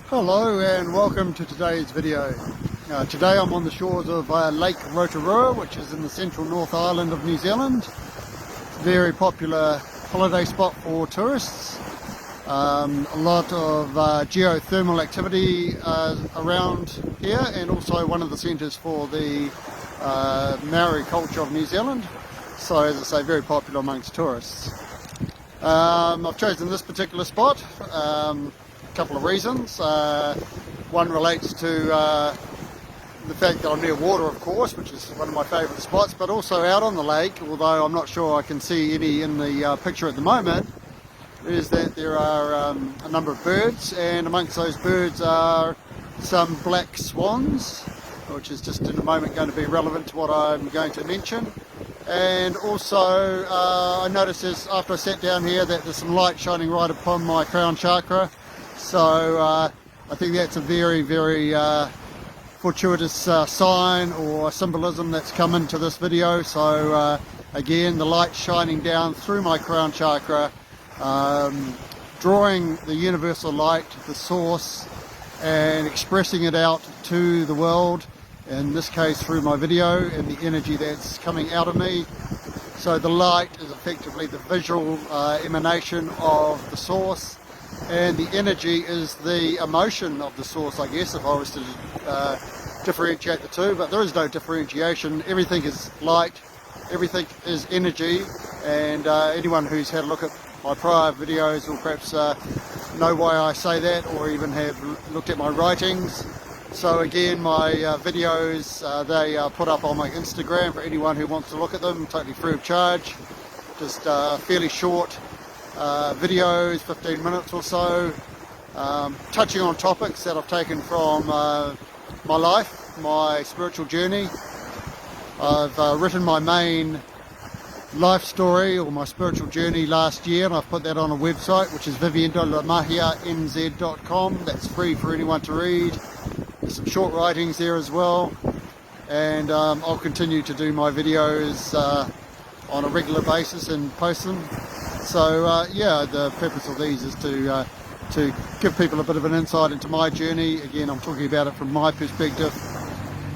Hello and welcome to today's video. Today I'm on the shores of Lake Rotorua, which is in the central North Island of New Zealand. It's a very popular holiday spot for tourists. A lot of geothermal activity around here, and also one of the centres for the Maori culture of New Zealand. So as I say, very popular amongst tourists. I've chosen this particular spot. Couple of reasons. One relates to the fact that I'm near water, of course, which is one of my favourite spots, but also out on the lake, although I'm not sure I can see any in the picture at the moment, is that there are a number of birds, and amongst those birds are some black swans, which is just in a moment going to be relevant to what I'm going to mention. And also I noticed after I sat down here that there's some light shining right upon my crown chakra. So I think that's a very, very fortuitous sign or symbolism that's come into this video. So again, the light shining down through my crown chakra, drawing the universal light, the source, and expressing it out to the world, in this case through my video and the energy that's coming out of me. So the light is effectively the visual emanation of the source, and the energy is the emotion of the source, I guess, if I was to differentiate the two. But there is no differentiation. Everything is light, everything is energy, and anyone who's had a look at my prior videos will perhaps know why I say that, or even have looked at my writings. So again, my videos, they are put up on my Instagram for anyone who wants to look at them, totally free of charge. Just fairly short videos, 15 minutes or so, touching on topics that I've taken from my life, my spiritual journey. I've written my main life story, or my spiritual journey, last year, and I've put that on a website, which is viviendolamahianz.com. That's free for anyone to read. There's some short writings there as well, and I'll continue to do my videos on a regular basis and post them. So yeah, the purpose of these is to give people a bit of an insight into my journey. Again, I'm talking about it from my perspective,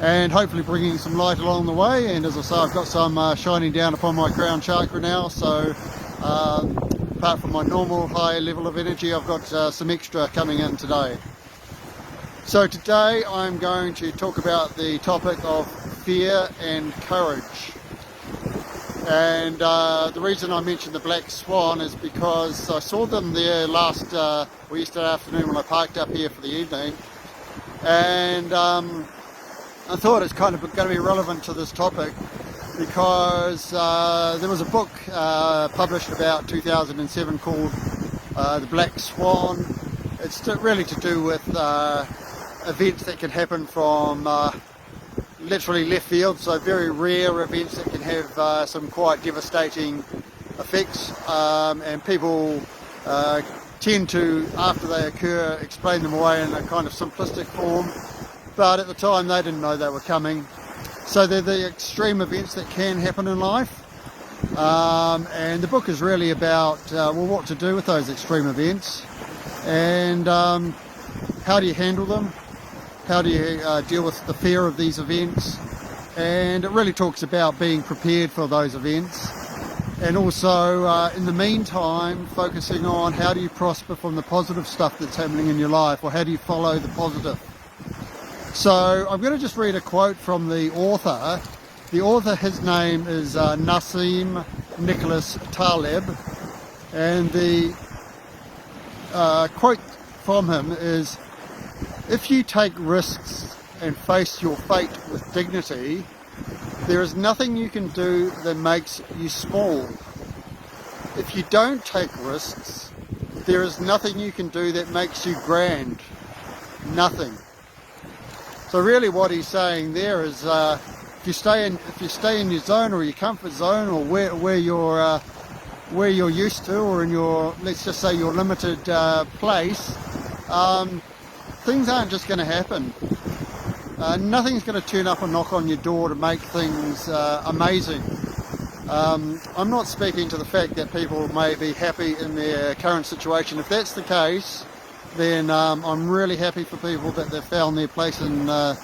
and hopefully bringing some light along the way. And as I say, I've got some shining down upon my crown chakra now, so apart from my normal high level of energy, I've got some extra coming in today. So today I'm going to talk about the topic of fear and courage. And the reason I mentioned the black swan is because I saw them there yesterday afternoon when I parked up here for the evening, and I thought it's kind of going to be relevant to this topic because there was a book published about 2007 called The Black Swan. It's really to do with events that can happen from literally left field, so very rare events that can have some quite devastating effects, and people tend to, after they occur, explain them away in a kind of simplistic form, but at the time they didn't know they were coming. So they're the extreme events that can happen in life, and the book is really about what to do with those extreme events, and how do you handle them. How do you deal with the fear of these events? And it really talks about being prepared for those events, and also in the meantime focusing on how do you prosper from the positive stuff that's happening in your life, or how do you follow the positive. So I'm going to just read a quote from the author. The author, his name is Nassim Nicholas Taleb, and the quote from him is, "If you take risks and face your fate with dignity, there is nothing you can do that makes you small. If you don't take risks, there is nothing you can do that makes you grand. Nothing." So really what he's saying there is, if you stay in your zone, or your comfort zone, or where you're used to, or in your, let's just say, your limited place, things aren't just going to happen. Nothing's going to turn up and knock on your door to make things amazing. I'm not speaking to the fact that people may be happy in their current situation. If that's the case, then I'm really happy for people that they've found their place in, I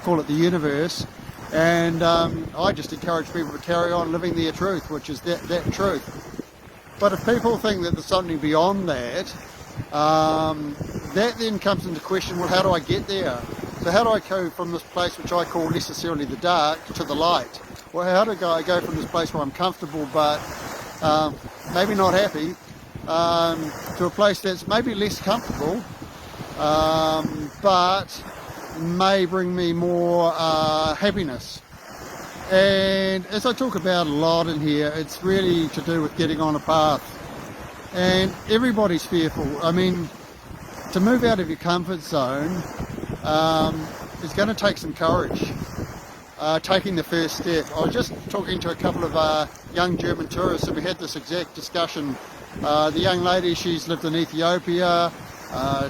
call it the universe. And I just encourage people to carry on living their truth, which is that truth. But if people think that there's something beyond that, that then comes into question, well, how do I get there? So how do I go from this place which I call necessarily the dark to the light? Well, how do I go from this place where I'm comfortable but maybe not happy, to a place that's maybe less comfortable, but may bring me more happiness? And as I talk about a lot in here, it's really to do with getting on a path. And everybody's fearful. I mean, to move out of your comfort zone is going to take some courage, taking the first step. I was just talking to a couple of young German tourists, and we had this exact discussion. The young lady, she's lived in Ethiopia,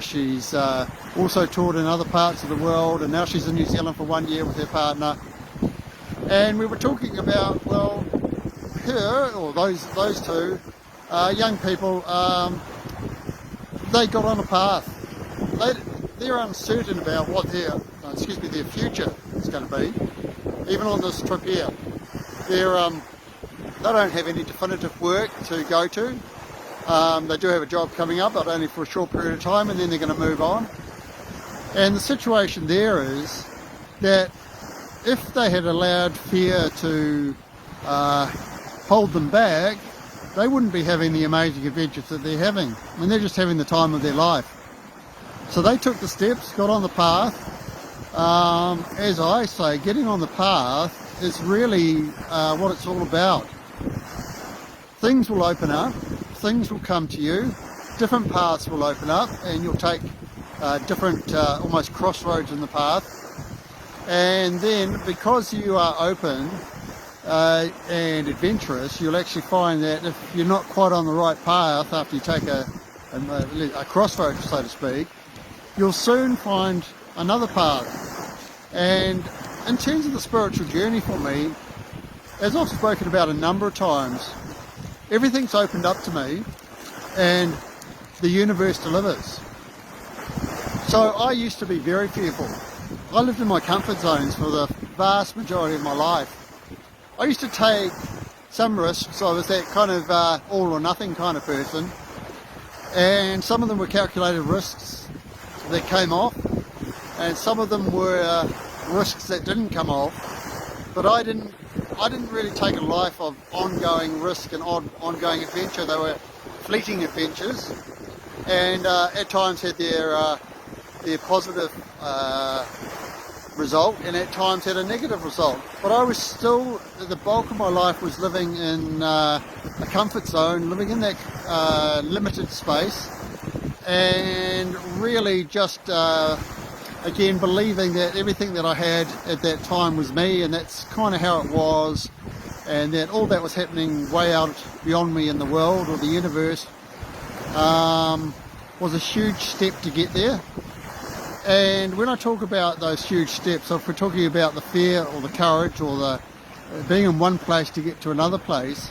she's also taught in other parts of the world, and now she's in New Zealand for 1 year with her partner. And we were talking about, well, her, or those two young people, they got on a path. They're uncertain about what their future is going to be. Even on this trip here, they don't have any definitive work to go to. They do have a job coming up, but only for a short period of time, and then they're going to move on. And the situation there is that if they had allowed fear to hold them back, they wouldn't be having the amazing adventures that they're having. I mean, they're just having the time of their life. So they took the steps, got on the path. As I say, getting on the path is really what it's all about. Things will open up, things will come to you, different paths will open up, and you'll take different almost crossroads in the path. And then, because you are open and adventurous, you'll actually find that if you're not quite on the right path after you take a crossroads, so to speak, you'll soon find another path. And in terms of the spiritual journey for me, as I've spoken about a number of times, everything's opened up to me and the universe delivers. So I used to be very fearful. I lived in my comfort zones for the vast majority of my life. I used to take some risks. I was that kind of all or nothing kind of person, and some of them were calculated risks that came off, and some of them were risks that didn't come off. But I didn't really take a life of ongoing risk and ongoing adventure. They were fleeting adventures, and at times had their positive result, and at times had a negative result. But I was still, the bulk of my life was living in a comfort zone, living in that limited space, and really just again believing that everything that I had at that time was me, and that's kind of how it was, and that all that was happening way out beyond me in the world or the universe was a huge step to get there. And when I talk about those huge steps, if we're talking about the fear or the courage or the being in one place to get to another place,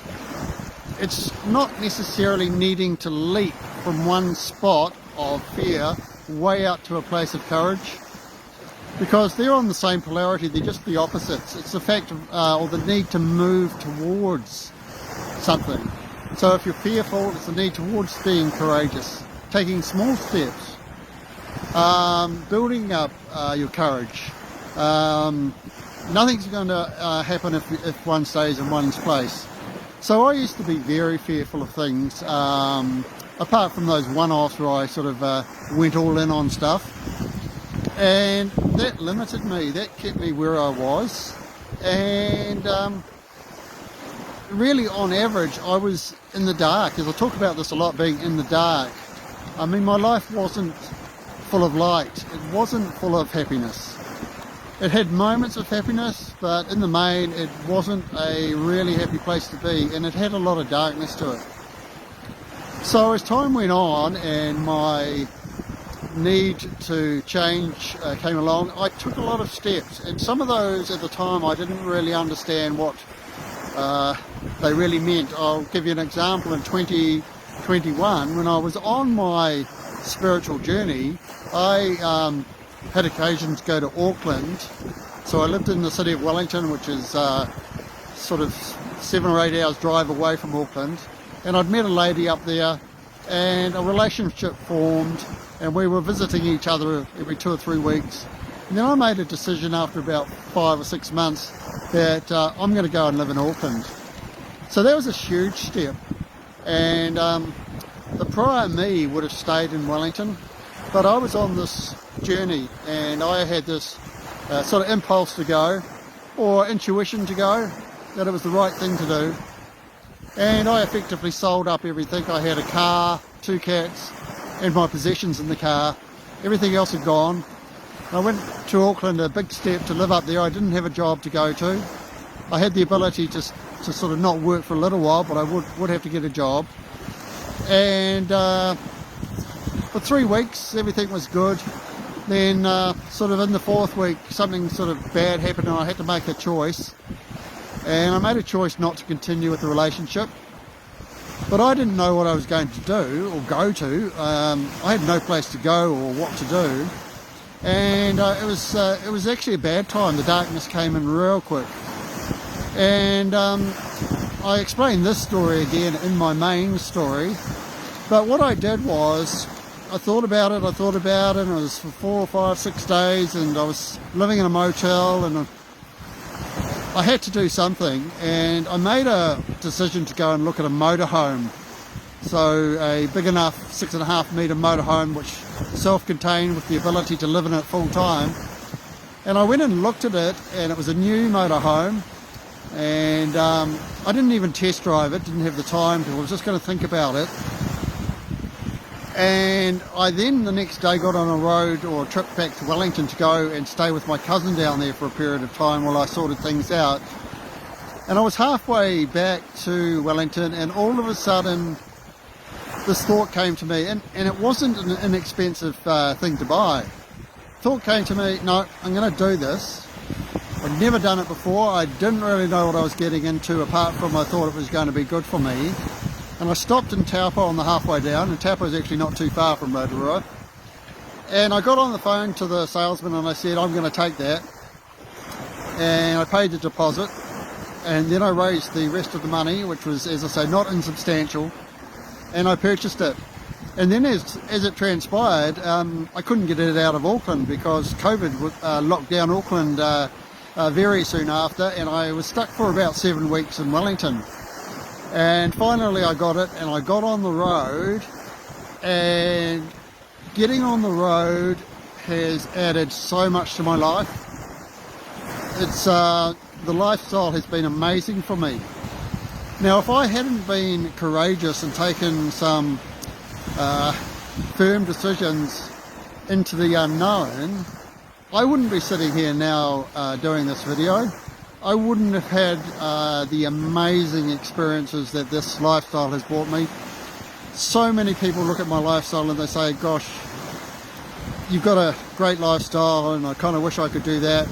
it's not necessarily needing to leap from one spot of fear way out to a place of courage, because they're on the same polarity, they're just the opposites. It's the fact of, or the need to move towards something. So if you're fearful, it's the need towards being courageous, taking small steps. Building up your courage. Nothing's going to happen if one stays in one's place. So I used to be very fearful of things, apart from those one-offs where I sort of went all in on stuff. And that limited me, that kept me where I was. And really, on average, I was in the dark. As I talk about this a lot, being in the dark. I mean, my life wasn't full of light. It wasn't full of happiness. It had moments of happiness, but in the main it wasn't a really happy place to be, and it had a lot of darkness to it. So as time went on and my need to change came along, I took a lot of steps, and some of those at the time I didn't really understand what they really meant. I'll give you an example. In 2021, when I was on my spiritual journey, I had occasion to go to Auckland. So I lived in the city of Wellington, which is sort of 7 or 8 hours drive away from Auckland, and I'd met a lady up there and a relationship formed, and we were visiting each other every 2 or 3 weeks. And then I made a decision after about 5 or 6 months that I'm going to go and live in Auckland. So that was a huge step, and the prior me would have stayed in Wellington, but I was on this journey and I had this sort of impulse to go, or intuition to go, that it was the right thing to do. And I effectively sold up everything. I had a car, 2 cats, and my possessions in the car. Everything else had gone. I went to Auckland, a big step to live up there. I didn't have a job to go to. I had the ability to sort of not work for a little while, but I would have to get a job. And for 3 weeks, everything was good. Then sort of in the 4th week, something sort of bad happened and I had to make a choice. And I made a choice not to continue with the relationship. But I didn't know what I was going to do or go to. I had no place to go or what to do. And it was actually a bad time. The darkness came in real quick. And I explained this story again in my main story. But what I did was, I thought about it, and it was for 4 or 5, 6 days, and I was living in a motel, and I had to do something, and I made a decision to go and look at a motorhome. So a big enough 6.5 metre motorhome, which self-contained with the ability to live in it full time. And I went and looked at it, and it was a new motorhome, and I didn't even test drive it, didn't have the time to, I was just going to think about it. And I then the next day got on a road or a trip back to Wellington to go and stay with my cousin down there for a period of time while I sorted things out. And I was halfway back to Wellington, and all of a sudden this thought came to me, and it wasn't an inexpensive thing to buy. Thought came to me, no, I'm going to do this. I'd never done it before. I didn't really know what I was getting into, apart from I thought it was going to be good for me. And I stopped in Taupo on the halfway down, and Taupo is actually not too far from Rotorua. And I got on the phone to the salesman and I said, I'm going to take that. And I paid the deposit, and then I raised the rest of the money, which was, as I say, not insubstantial, and I purchased it. And then as it transpired, I couldn't get it out of Auckland because COVID locked down Auckland very soon after, and I was stuck for about 7 weeks in Wellington. And finally I got it, and I got on the road, and getting on the road has added so much to my life. It's the lifestyle has been amazing for me. Now, if I hadn't been courageous and taken some firm decisions into the unknown, I wouldn't be sitting here now doing this video. I wouldn't have had the amazing experiences that this lifestyle has brought me. So many people look at my lifestyle and they say, gosh, you've got a great lifestyle and I kind of wish I could do that.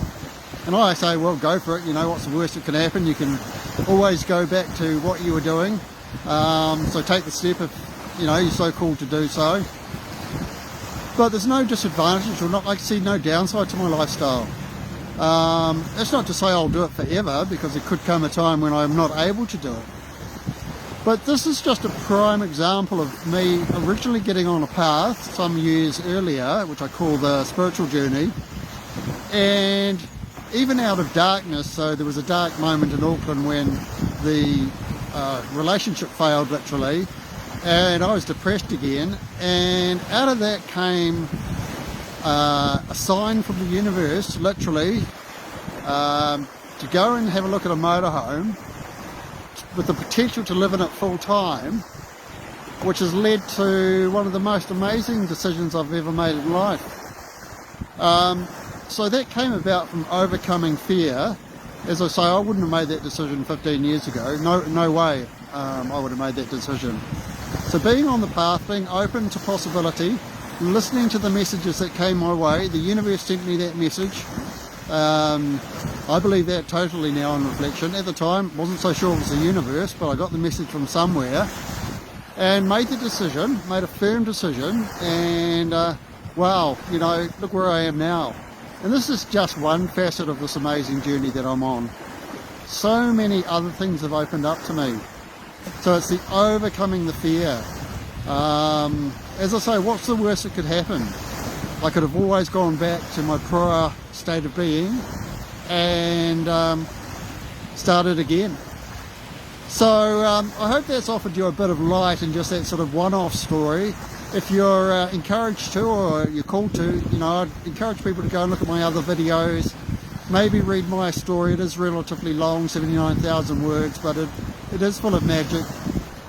And I say, well, go for it. You know, what's the worst that can happen? You can always go back to what you were doing. So take the step if, you know, you're so cool to do so. But there's no disadvantage, or not, I see no downside to my lifestyle. That's not to say I'll do it forever, because there could come a time when I'm not able to do it. But this is just a prime example of me originally getting on a path some years earlier, which I call the spiritual journey, and even out of darkness. So there was a dark moment in Auckland when the relationship failed, literally, and I was depressed again, and out of that came a sign from the universe, literally, to go and have a look at a motorhome with the potential to live in it full time, which has led to one of the most amazing decisions I've ever made in life. So that came about from overcoming fear. As I say, I wouldn't have made that decision 15 years ago. No way I would have made that decision. So being on the path, being open to possibility, listening to the messages that came my way. The universe sent me that message. I believe that totally now on reflection. At the time, wasn't so sure it was the universe, but I got the message from somewhere. and made a firm decision, and wow, you know, look where I am now. And this is just one facet of this amazing journey that I'm on. So many other things have opened up to me. So it's the overcoming the fear. As I say, what's the worst that could happen? I could have always gone back to my prior state of being and started again. So I hope that's offered you a bit of light in just that sort of one-off story. If you're encouraged to, or you're called to, you know, I'd encourage people to go and look at my other videos. Maybe read my story. It is relatively long, 79,000 words, but it is full of magic,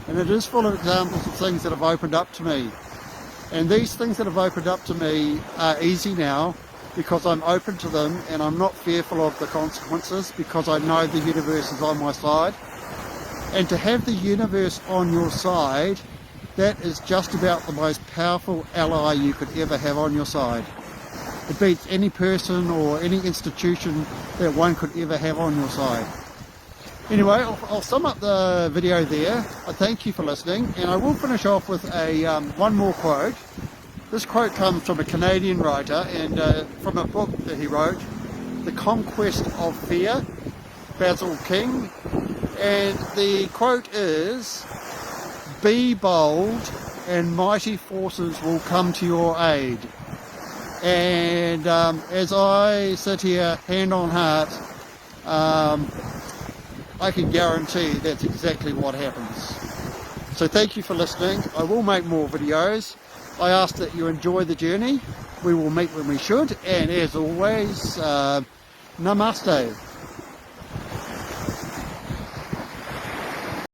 and it is full of examples of things that have opened up to me. And these things that have opened up to me are easy now because I'm open to them, and I'm not fearful of the consequences because I know the universe is on my side. And to have the universe on your side, that is just about the most powerful ally you could ever have on your side. It beats any person or any institution that one could ever have on your side. Anyway, I'll sum up the video there. I thank you for listening, and I will finish off with one more quote. This quote comes from a Canadian writer, and from a book that he wrote, The Conquest of Fear, Basil King. And the quote is, "Be bold and mighty forces will come to your aid." And as I sit here, hand on heart, I can guarantee that's exactly what happens. So thank you for listening. I will make more videos. I ask that you enjoy the journey. We will meet when we should, and as always, namaste.